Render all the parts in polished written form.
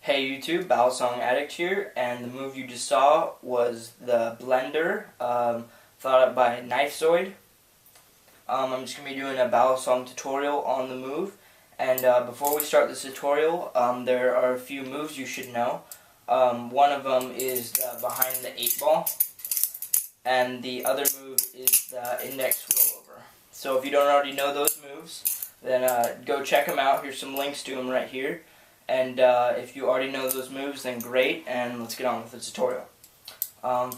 Hey YouTube, BalisongAddict here, and the move you just saw was the blender, thought up by KnifeZoid. I'm just going to be doing a Balisong tutorial on the move, and before we start this tutorial, there are a few moves you should know. One of them is the behind the 8-ball, and the other move is the index rollover. So if you don't already know those moves, then go check them out. Here's some links to them right here. And if you already know those moves, then great, and let's get on with the tutorial.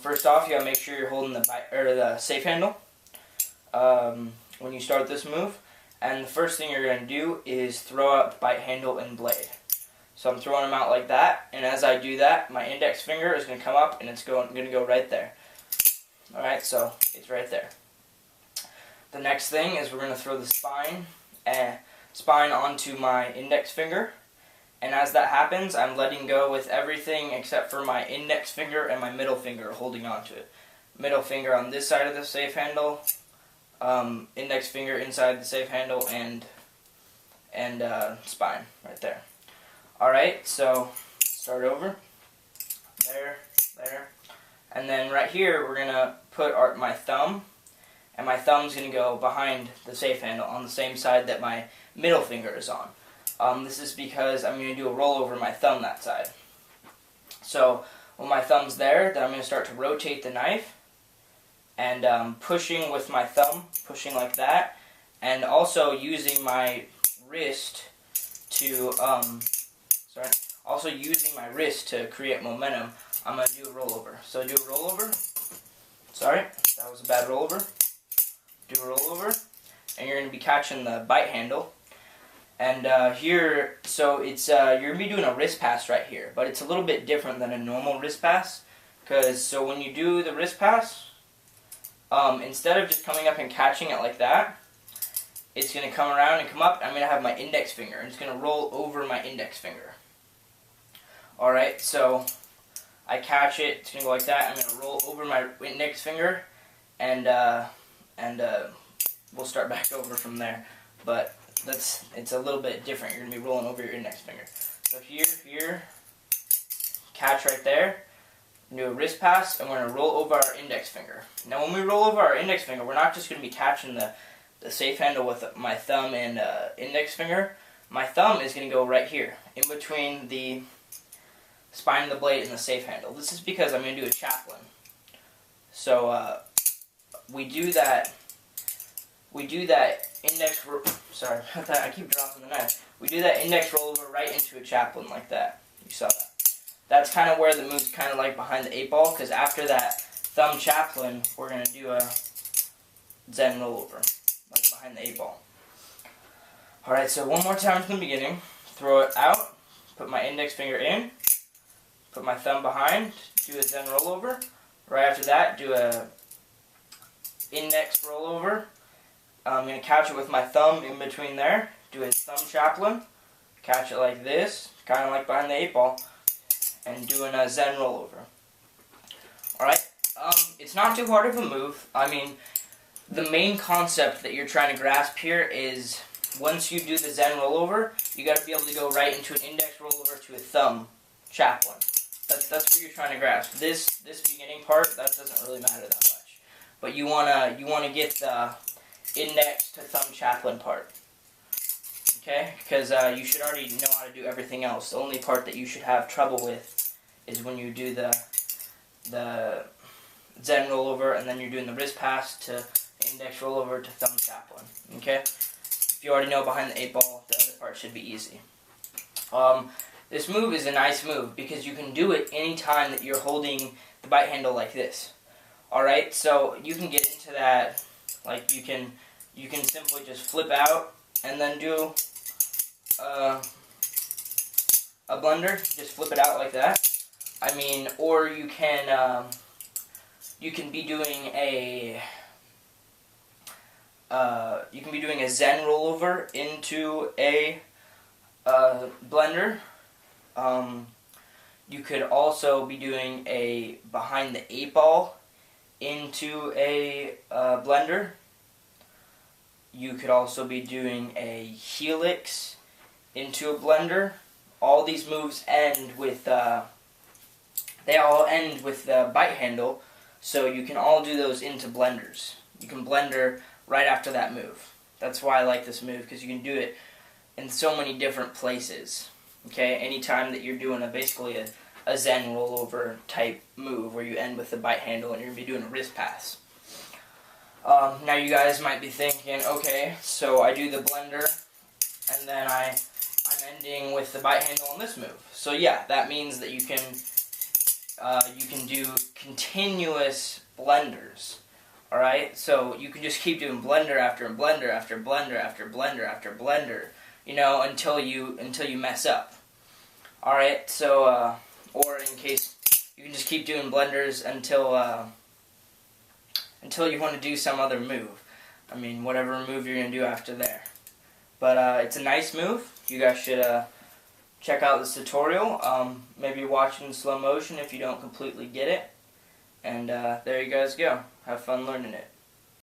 First off, you gotta make sure you're holding the safe handle when you start this move. And the first thing you're gonna do is throw out bite handle and blade. So I'm throwing them out like that, and as I do that, my index finger is gonna come up, and it's gonna go right there. All right, so it's right there. The next thing is we're gonna throw the spine onto my index finger. And as that happens, I'm letting go with everything except for my index finger and my middle finger holding onto it. Middle finger on this side of the safe handle, index finger inside the safe handle, and spine right there. Alright, so start over. There. And then right here, we're going to put my thumb, and my thumb's going to go behind the safe handle on the same side that my middle finger is on. This is because I'm going to do a rollover of my thumb that side. So when my thumb's there, then I'm going to start to rotate the knife and pushing with my thumb, pushing like that, and also using my wrist to create momentum. I'm going to do a rollover. So do a rollover. Sorry, that was a bad rollover. Do a rollover, and you're going to be catching the bite handle. And here, so it's you're going to be doing a wrist pass right here, but it's a little bit different than a normal wrist pass, so when you do the wrist pass, instead of just coming up and catching it like that, it's going to come around and come up. I'm going to have my index finger, and it's going to roll over my index finger. Alright, so I catch it, it's going to go like that. I'm going to roll over my index finger, and we'll start back over from there. But it's a little bit different. You're going to be rolling over your index finger. So here, catch right there, do a wrist pass, and we're going to roll over our index finger. Now when we roll over our index finger, we're not just going to be catching the safe handle with my thumb and index finger. My thumb is going to go right here, in between the spine of the blade and the safe handle. This is because I'm going to do a chaplain. So we do that index, sorry about that, I keep dropping the knife. We do that index rollover right into a chaplain like that. You saw that. That's kind of where the move's kind of like behind the 8-ball, because after that thumb chaplain, we're going to do a Zen rollover, like behind the 8-ball. Alright, so one more time from the beginning. Throw it out, put my index finger in, put my thumb behind, do a Zen rollover. Right after that, do a index rollover. I'm going to catch it with my thumb in between there, do a thumb chaplain, catch it like this, kind of like behind the 8-ball, and doing a Zen rollover. Alright, it's not too hard of a move. I mean, the main concept that you're trying to grasp here is once you do the Zen rollover, you got to be able to go right into an index rollover to a thumb chaplain. That's what you're trying to grasp. This beginning part, that doesn't really matter that much. But you wanna get the index to thumb chaplain part, okay? Because you should already know how to do everything else. The only part that you should have trouble with is when you do the Zen rollover, and then you're doing the wrist pass to index rollover to thumb chaplain, okay? If you already know behind the 8-ball, the other part should be easy. This move is a nice move because you can do it anytime that you're holding the bite handle like this. Alright, so you can get into that. Like you can simply just flip out and then do a blender. Just flip it out like that. I mean, or you can be doing a Zen rollover into a blender. You could also be doing a behind the 8-ball into a blender. You could also be doing a helix into a blender, all these moves end with, they all end with the bite handle, so you can all do those into blenders. You can blender right after that move. That's why I like this move, because you can do it in so many different places. Okay, anytime that you're doing basically a Zen rollover type move where you end with the bite handle and you're going to be doing a wrist pass. Now you guys might be thinking, okay, so I do the blender and then I'm ending with the bite handle on this move. So yeah, that means that you can do continuous blenders. Alright, so you can just keep doing blender after blender after blender after blender after blender, you know, until you mess up. Alright, so, or in case you can just keep doing blenders until you want to do some other move. I mean, whatever move you're going to do after there. But it's a nice move. You guys should check out this tutorial. Maybe watch in slow motion if you don't completely get it. And there you guys go. Have fun learning it.